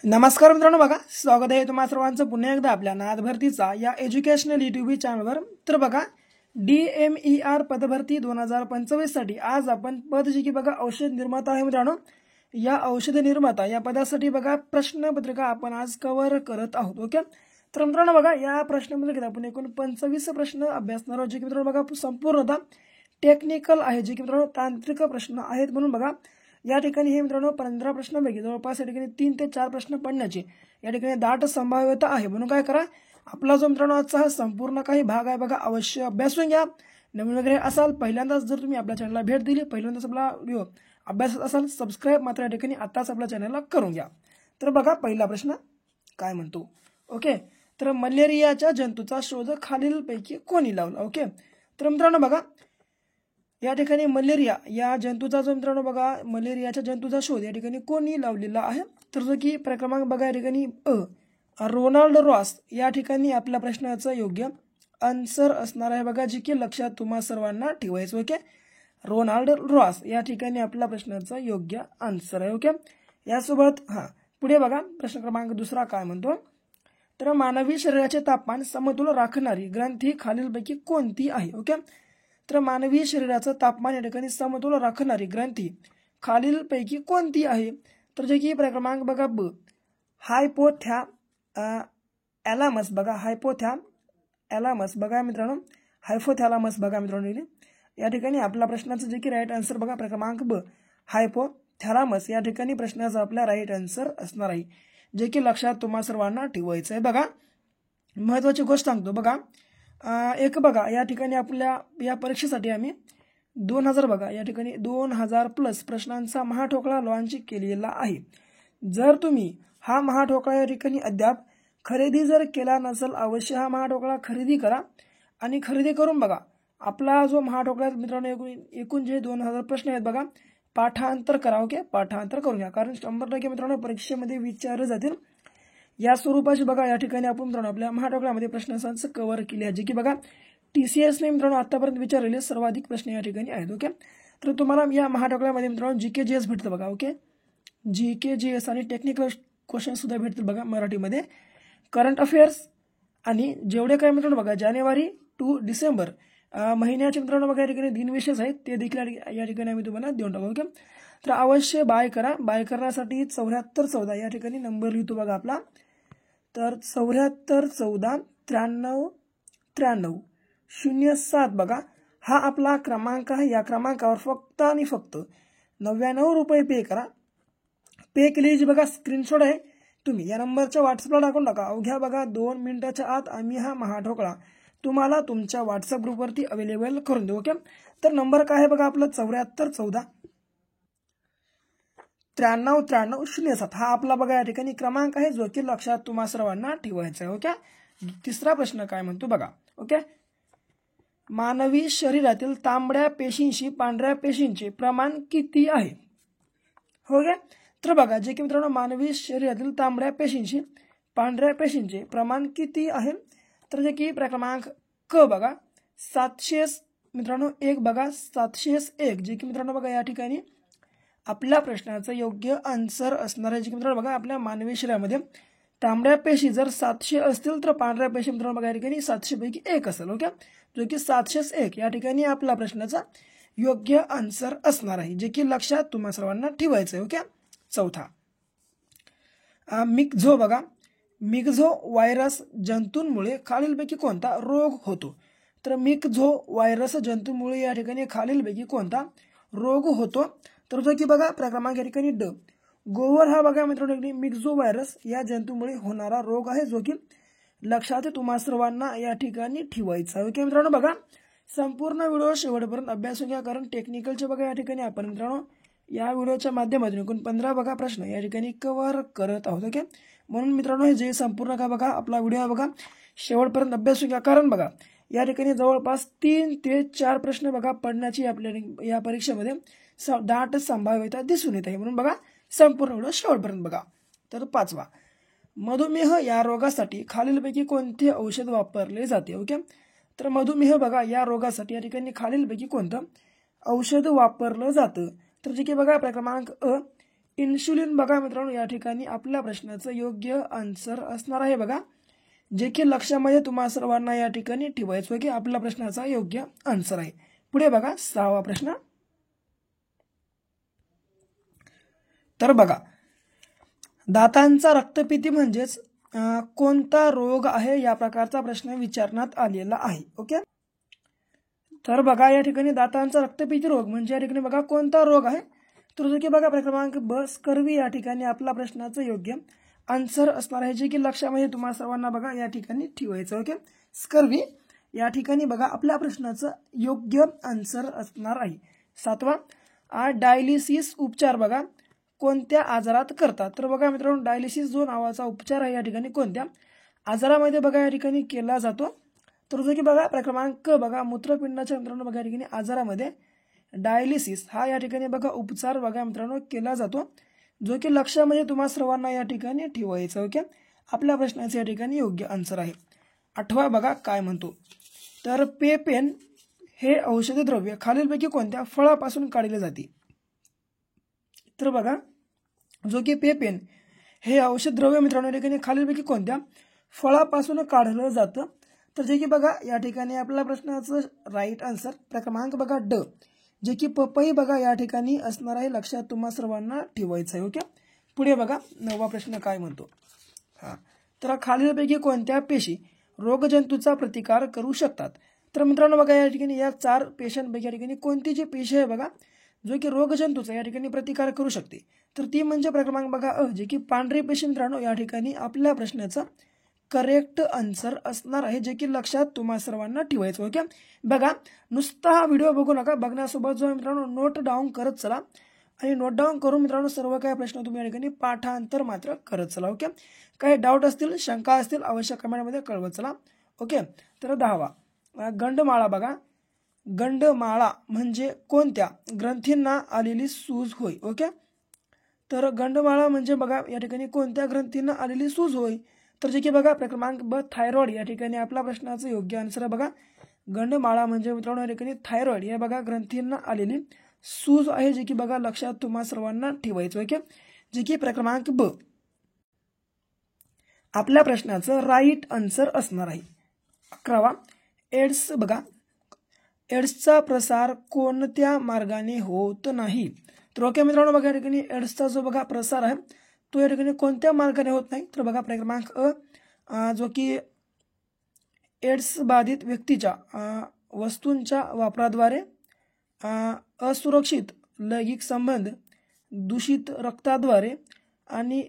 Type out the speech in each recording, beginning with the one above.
नमस्कार मित्रांनो, बघा स्वागत आहे तुम्हा सर्वांचं पुन्हा एकदा आपल्या नाद भरतीचा या एज्युकेशनल यूट्यूब चॅनलवर। तर बघा DMER पदभरती 2025 साठी आज आपण पद जे की बघा औषध निर्माता आहे मित्रांनो, या औषध निर्माता या पदासाठी बघा प्रश्नपत्रिका आपण आज कव्हर करत आहोत। ओके, तर मित्रांनो बघा या प्रश्नपत्रिकेत आपण एकूण 25 प्रश्न अभ्यासणार आहोत, जे की मित्रांनो बघा संपूर्णतः टेक्निकल आहे, जे की मित्रांनो तांत्रिक प्रश्न आहेत। म्हणून बघा या ठिकाणी हे मित्रांनो 15 प्रश्नांपैकी जवळपास या ठिकाणी 3 ते 4 प्रश्न पडण्याची या ठिकाणी दाट संभाव्यता आहे। म्हणून काय करा, आपला जो मित्रांनो आजचा हा संपूर्ण काही भाग आहे बघा अवश्य अभ्यासून घ्या। नवीन वगैरे असाल, पहिल्यांदाच जर तुम्ही आपल्या चॅनलला भेट दिली, पहिल्यांदाच आपला व्हिडिओ अभ्यासत असाल, सबस्क्राईब मात्र या ठिकाणी आताच आपल्या चॅनलला करून घ्या। तर बघा पहिला प्रश्न काय म्हणतो। ओके, तर मलेरियाच्या जंतूचा शोध खालीलपैकी कोणी लावला। ओके, तर मित्रांनो बघा या ठिकाणी मलेरिया या जंतूचा जो मित्रांनो बघा मलेरियाच्या जंतूचा शोध या ठिकाणी कोणी लावलेला आहे, तर जो की क्रमांक बघा या ठिकाणी रोनाल्ड रॉस या ठिकाणी आपल्या प्रश्नाचं योग्य आन्सर असणार आहे बघा, जे की लक्षात तुम्हा सर्वांना ठेवायचं। ओके, रोनाल्ड रॉस या ठिकाणी आपल्या प्रश्नाचं योग्य आन्सर आहे। ओके, यासोबत पुढे बघा प्रश्न क्रमांक दुसरा काय म्हणतो, तर मानवी शरीराचे तापमान समतोल राखणारी ग्रंथी खालीलपैकी कोणती आहे। ओके, तर मानवी शरीराचं तापमान या ठिकाणी समतोल राखणारी ग्रंथी खालीलपैकी कोणती आहे, तर जे की क्रमांक बघा हायपोथॅलॅमस बघा हायपोथॅलॅमस बघा मित्रांनो हायपोथॅलॅमस बघा मित्रांनो या ठिकाणी आपला प्रश्नाचं जे की राईट आन्सर बघा क्रमांक हायपोथॅलॅमस या ठिकाणी प्रश्नाचा आपला राईट आन्सर असणार आहे, जे की लक्षात तुम्हा सर्वांना ठेवायचं आहे। बघा महत्वाची गोष्ट सांगतो बघा, एक बघा या ठिकाणी आपल्या या परीक्षेसाठी आम्ही 2000 बघा या ठिकाणी 2000+ प्रश्नांचा महाठोकळा लॉन्च केलेला आहे। जर तुम्ही हा महाठोकळा या ठिकाणी अद्याप खरेदी जर केला नसेल, अवश्य हा महाठोकळा खरेदी करा आणि खरेदी करून बघा आपला जो महाठोकळा मित्रांनो एकूण जे 2000 प्रश्न आहेत बघा पाठांतर करा। ओके, पाठांतर करून घ्या, कारण 100% मित्रांनो परीक्षेमध्ये विचारले जातील या स्वरूपाची बघा या ठिकाणी आपण मित्रांनो आपल्या महाठोकळ्यामध्ये प्रश्नसंच कव्हर केले आहे, जे की बघा TCS ने मित्रांनो आतापर्यंत विचारलेले सर्वाधिक प्रश्न या ठिकाणी आहेत। ओके, तर तुम्हाला या महाठोकळ्यामध्ये मित्रांनो GKGS भेटतं बघा। ओके, GKGS आणि टेक्निकल क्वेश्चन सुद्धा भेटतील बघा मराठीमध्ये, करंट अफेअर्स आणि जेवढे काय मित्रांनो बघा जानेवारी टू डिसेंबर महिन्याचे मित्रांनो बघा या ठिकाणी दिनविशेष आहेत ते देखील या ठिकाणी आम्ही तुम्हाला देऊन टाकू। ओके, तर अवश्य बाय करा। बाय करण्यासाठी 7414 या ठिकाणी नंबर लिहितो बघा आपला, तर 7414939307 बघा हा आपला क्रमांक आहे। या क्रमांकावर फक्त आणि फक्त 99 रुपये पे करा। पे केलेली बघा स्क्रीनशॉट आहे, तुम्ही या नंबरच्या व्हॉट्सअपला टाकून टाका। अवघ्या बघा 2 मिनिटाच्या आत आम्ही हा महाठोकळा तुम्हाला तुमच्या व्हॉट्सअप ग्रुपवरती अवेलेबल करून देऊ। ओके, तर नंबर काय आहे बघा आपला 7414939307 हा आपला बघा या ठिकाणी क्रमांक आहे, जो की लक्षात तुम्हा सर्वांना ठेवायचा आहे। ओके, तिसरा प्रश्न काय म्हणतो बघा। ओके, मानवी शरीरातील तांबड्या पेशींशी पांढऱ्या पेशींचे प्रमाण किती आहे। ओके, तर बघा जे की मित्रांनो मानवी शरीरातील तांबड्या पेशींशी पांढऱ्या पेशींचे प्रमाण किती आहे, तर जे की क्रमांक बघा 700 मित्रांनो 1 बघा 701, जे की मित्रांनो बघा या ठिकाणी आपल्या प्रश्नाचं योग्य आन्सर असणार आहे। जे की मित्रांनो बघा आपल्या मानवी शरीरामध्ये तांबड्या पेशी जर 700 असतील तर पांढऱ्या पेशी मित्रांनो बघा या ठिकाणी 700 पैकी 1 असेल। ओके, जो की 701 या ठिकाणी आपला प्रश्नाचा योग्य आन्सर असणार आहे, जे की लक्षात तुम्हा सर्वांना ठेवायचं आहे। ओके, चौथा मिक्झो बघा मिक्झो व्हायरस जंतूंमुळे खालीलपैकी कोणता रोग होतो, तर मिक्झो व्हायरस जंतूमुळे या ठिकाणी खालीलपैकी कोणता रोग होतो, तर जो की बघा क्रमांक या ठिकाणी गोवर हा बघा मित्रांनो मिक्झो व्हायरस या जंतूमुळे होणारा रोग आहे, जो की लक्षात तुम्हा सर्वांना या ठिकाणी ठेवायचा आहे। ओके मित्रांनो बघा संपूर्ण व्हिडिओ शेवटपर्यंत अभ्यासून घ्या, कारण टेक्निकलचे बघा या ठिकाणी आपण मित्रांनो या व्हिडिओच्या माध्यमातून एकूण 15 बघा प्रश्न या ठिकाणी कव्हर करत आहोत। ओके, म्हणून मित्रांनो हे जे संपूर्ण का बघा आपला व्हिडिओ बघा शेवटपर्यंत अभ्यासून घ्या, कारण बघा या ठिकाणी जवळपास 3 ते 4 प्रश्न बघा पडण्याची आपल्या या परीक्षेमध्ये दाट संभाव्यता दिसून येत आहे। म्हणून बघा संपूर्ण व्हिडिओ शेवटपर्यंत बघा। तर 5वा मधुमेह या रोगासाठी खालीलपैकी कोणते औषध वापरले जाते। ओके, तर मधुमेह बघा या रोगासाठी या ठिकाणी खालीलपैकी कोणतं औषध वापरलं जातं, तर जे की बघा क्रमांक इन्शुलिन बघा मित्रांनो या ठिकाणी आपल्या प्रश्नाचं योग्य आन्सर असणार आहे बघा, जे की लक्षामध्ये तुम्हा सर्वांना या ठिकाणी ठेवायचं की आपल्या प्रश्नाचा योग्य आन्सर आहे. पुढे बघा 6वा प्रश्न. तर बघा दातांचा रक्तपिती म्हणजेच कोणता रोग आहे या प्रकारचा प्रश्न विचारण्यात आलेला आहे. ओके, तर बघा या ठिकाणी दातांचा रक्तपिती रोग म्हणजे या ठिकाणी बघा कोणता रोग आहे, तर जो की बघा क्रमांक ब स्कर्वी या ठिकाणी आपल्या प्रश्नाचं योग्य आन्सर असणार आहे, जे की लक्षामध्ये तुम्हा सर्वांना बघा या ठिकाणी ठेवायचं. ओके, स्कर्वी या ठिकाणी बघा आपल्या प्रश्नाचं योग्य आन्सर असणार आहे. 7वा डायलिसिस उपचार बघा कोणत्या आजारात करतात, तर बघा मित्रांनो डायलिसिस जो नावाचा उपचार आहे या ठिकाणी कोणत्या आजारामध्ये बघा या ठिकाणी केला जातो, तर जो की बघा क्रमांक बघा मूत्रपिंडाच्या मित्रांनो बघा या ठिकाणी आजारामध्ये डायलिसिस हा या ठिकाणी बघा उपचार बघा मित्रांनो केला जातो, जो की लक्षामध्ये तुम्हा सर्वांना या ठिकाणी ठेवायचं. ओके, आपल्या प्रश्नाचे या ठिकाणी योग्य आन्सर आहे. 8वा बघा काय म्हणतो, तर पेपेन हे औषधी द्रव्य खालीलपैकी कोणत्या फळापासून काढले जाते, तर बघा जो की पेपेन हे औषध द्रव्य मित्रांनो या ठिकाणी खालीलपैकी कोणत्या फळापासून काढलं जातं, तर जे की बघा या ठिकाणी आपल्या प्रश्नाचं राईट आन्सर क्रमांक बघा ड, जे की पपई बघा या ठिकाणी असणार आहे, लक्षात तुम्हा सर्वांना ठेवायचं आहे. ओके, पुढे बघा 9वा प्रश्न काय म्हणतो, तर खालीलपैकी कोणत्या पेशी रोगजंतूचा प्रतिकार करू शकतात, तर मित्रांनो बघा या ठिकाणी या 4 पेशांपैकी या ठिकाणी कोणती जी पेशी आहे बघा जो की रोगजंतूचा या ठिकाणी प्रतिकार करू शकते, तर ती म्हणजे क्रमांक बघा अ, जे की पांढरी पेशी मित्रांनो या ठिकाणी आपल्या प्रश्नाचं करेक्ट आन्सर असणार आहे, जे की लक्षात तुम्हा सर्वांना ठेवायचं. ओके, बघा नुसता हा व्हिडिओ बघू नका, बघण्यासोबत जो मित्रांनो नोट डाऊन करत चला आणि नोट डाऊन करून मित्रांनो सर्व काही प्रश्न तुम्ही या ठिकाणी पाठांतर मात्र करत चला. ओके, काही डाऊट असतील शंका असतील अवश्य कमेंटमध्ये कळवत चला. ओके, तर 10वा गंडमाळा बघा गंडमाळा म्हणजे कोणत्या ग्रंथींना आलेली सूज होय. ओके, तर गंडमाळा म्हणजे बघा या ठिकाणी कोणत्या ग्रंथींना आलेली सूज होय, तर जे की बघा क्रमांक ब थायरॉइड या ठिकाणी आपल्या प्रश्नाचं योग्य आन्सर आहे. बघा गंडमाळा म्हणजे मित्रांनो या ठिकाणी थायरॉइड या बघा ग्रंथींना आलेली सूज आहे, जे की बघा लक्षात तुम्हा सर्वांना ठेवायचं. ओके, जे की क्रमांक ब आपल्या प्रश्नाचं राईट आन्सर असणार आहे. 11वा एड्स बघा एड्सचा प्रसार कोणत्या मार्गाने होत नाही, तर ओके मित्रांनो बघा या ठिकाणी एड्सचा जो बघा प्रसार आहे तो या ठिकाणी कोणत्या मार्गाने होत नाही, तर बघा क्रमांक अ जो की एड्स बाधित व्यक्तीच्या वस्तूंच्या वापराद्वारे, असुरक्षित लैंगिक संबंध, दूषित रक्ताद्वारे आणि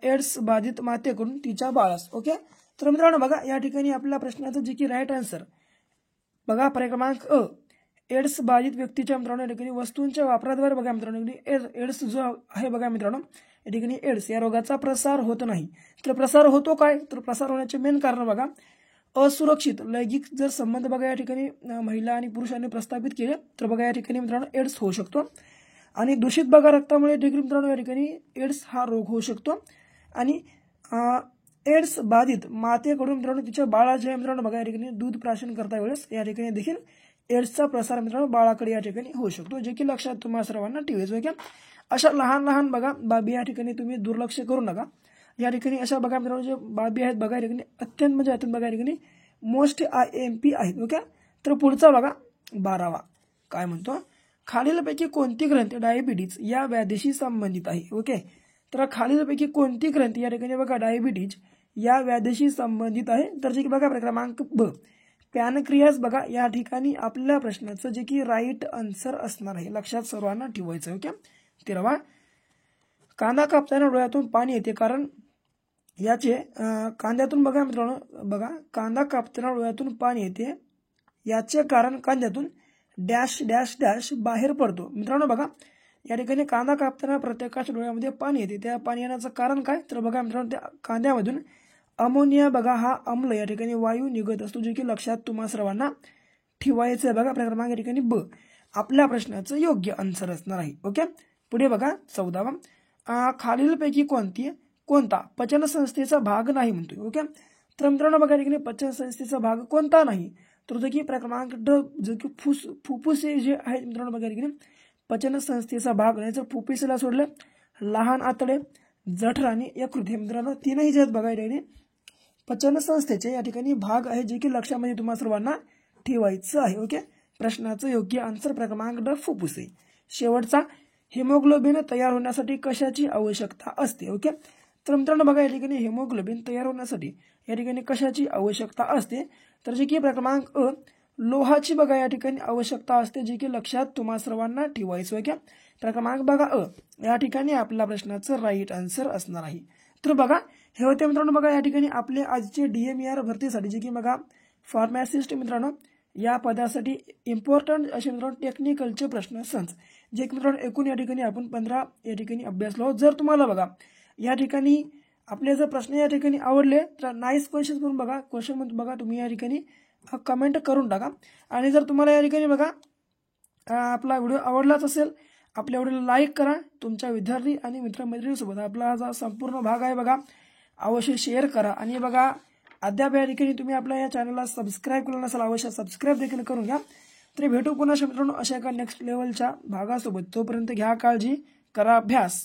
एड्स बाधित मातेकडून तिच्या बाळास. ओके, तर मित्रांनो बघा या ठिकाणी आपल्या प्रश्नाचं जे की राईट आन्सर बघा क्रमांक अ एड्स बाधित व्यक्तीच्या मित्रांनो या ठिकाणी वस्तूंच्या वापराद्वारे बघा मित्रांनो एड्स जो आहे बघा मित्रांनो या ठिकाणी एड्स या रोगाचा प्रसार होत नाही, तर प्रसार होतो काय, तर प्रसार होण्याचे मेन कारण बघा असुरक्षित लैंगिक जर संबंध बघा या ठिकाणी महिला आणि पुरुषांनी प्रस्थापित केले तर बघा या ठिकाणी मित्रांनो एड्स होऊ शकतो, आणि दूषित बघा रक्तामुळे देखील मित्रांनो या ठिकाणी एड्स हा रोग होऊ शकतो, आणि एड्स बाधित मातेकडून मित्रांनो तिच्या बाळाच्या मित्रांनो बघा या ठिकाणी दूध प्राशन करता वेळेस या ठिकाणी देखील एड्सचा प्रसार मित्रांनो बाळाकडे या ठिकाणी होऊ शकतो, जे की लक्षात तुम्हा सर्वांना ठेवायचं. की अशा लहान लहान बघा बाबी या ठिकाणी तुम्ही दुर्लक्ष करू नका. या ठिकाणी अशा बघा मित्रांनो जे बाबी आहेत बघा या ठिकाणी अत्यंत म्हणजे अत्यंत बघा या ठिकाणी मोस्ट IMP आहेत. ओके, तर पुढचा बघा 12वा काय म्हणतो, खालीलपैकी कोणती ग्रंथी डायबिटीज या व्याधीशी संबंधित आहे. ओके, तर खालीलपैकी कोणती ग्रंथी या ठिकाणी बघा डायबिटीज या व्याधीशी संबंधित आहे, तर जे की बघा क्रमांक ब पॅनक्रियास बघा या ठिकाणी आपल्या प्रश्नाचं जे की राईट आन्सर असणार आहे, लक्षात सर्वांना ठेवायचं. ओके, 13वा कांदा कापताना डोळ्यातून पाणी येते कारण याचे कांद्यातून बघा मित्रांनो बघा कांदा कापताना डोळ्यातून पाणी येते याचे कारण कांद्यातून डॅश डॅश डॅश बाहेर पडतो. मित्रांनो बघा या ठिकाणी कांदा कापताना प्रत्येकाच्या डोळ्यामध्ये पाणी येते, त्या पाणी येण्याचं कारण काय, तर बघा मित्रांनो त्या कांद्यामधून अमोनिया बघा हा अम्ल या ठिकाणी वायू निघत असतो, जे की लक्षात तुम्हा सर्वांना ठेवायचं आहे. बघा क्रमांक या ठिकाणी ब आपल्या प्रश्नाचं योग्य आन्सर असणार आहे. ओके, पुढे बघा 14वा खालीलपैकी कोणता पचनसंस्थेचा भाग नाही म्हणतोय. ओके, तर मित्रांनो बघा या ठिकाणी पचनसंस्थेचा भाग कोणता नाही, तर जो की क्रमांक ड जो की फुफ्फुसे जे आहेत मित्रांनो बघा या ठिकाणी पचनसंस्थेचा भाग नाही, जर फुफ्फुसाला सोडलं लहान आतडे, जठर आणि यकृत हे मित्रांनो तीनही जे आहेत बघा या ठिकाणी पचन संस्थेचे या ठिकाणी भाग आहे, जे की लक्षामध्ये तुम्हाला सर्वांना ठेवायचं आहे. ओके, प्रश्नाचं योग्य आन्सर क्रमांक ड फुफ्फुसे. शेवटचा, हिमोग्लोबिन तयार होण्यासाठी कशाची आवश्यकता असते. ओके, तर मित्रांनो बघा या ठिकाणी हिमोग्लोबिन तयार होण्यासाठी या ठिकाणी कशाची आवश्यकता असते, तर जे की क्रमांक अ लोहाची बघा या ठिकाणी आवश्यकता असते, जे की लक्षात तुम्हाला सर्वांना ठेवायचं. ओके, तर क्रमांक बघा अ या ठिकाणी आपल्या प्रश्नाचं राईट आन्सर असणार आहे. तर बघा हे होते मित्रांनो बघा या ठिकाणी आपले आजचे DMER भरतीसाठी जे की बघा फार्मासिस्ट मित्रांनो या पदासाठी इम्पॉर्टंट असे मित्रांनो टेक्निकलचे प्रश्न संच, जे की मित्रांनो एकूण या ठिकाणी आपण 15 या ठिकाणी अभ्यासलो आहोत. जर तुम्हाला बघा या ठिकाणी आपले जर प्रश्न या ठिकाणी आवडले तर नाईस क्वेश्चन करून बघा, क्वेश्चन म्हणून बघा तुम्ही या ठिकाणी कमेंट करून टाका. आणि जर तुम्हाला या ठिकाणी बघा आपला व्हिडिओ आवडलाच असेल, आपल्या व्हिडिओला लाईक करा. तुमच्या विद्यार्थी आणि मित्रमैत्रिणींसोबत आपला हा जो संपूर्ण भाग आहे बघा अवश्य शेअर करा. आणि बघा अद्याप या ठिकाणी तुम्ही आपल्या या चॅनलला सबस्क्राईब केलं नसेल अवश्य सबस्क्राईब देखील करून घ्या. तर भेटू पुन्हा मित्रांनो अशा एका नेक्स्ट लेवलच्या भागासोबत. तोपर्यंत घ्या काळजी, करा अभ्यास.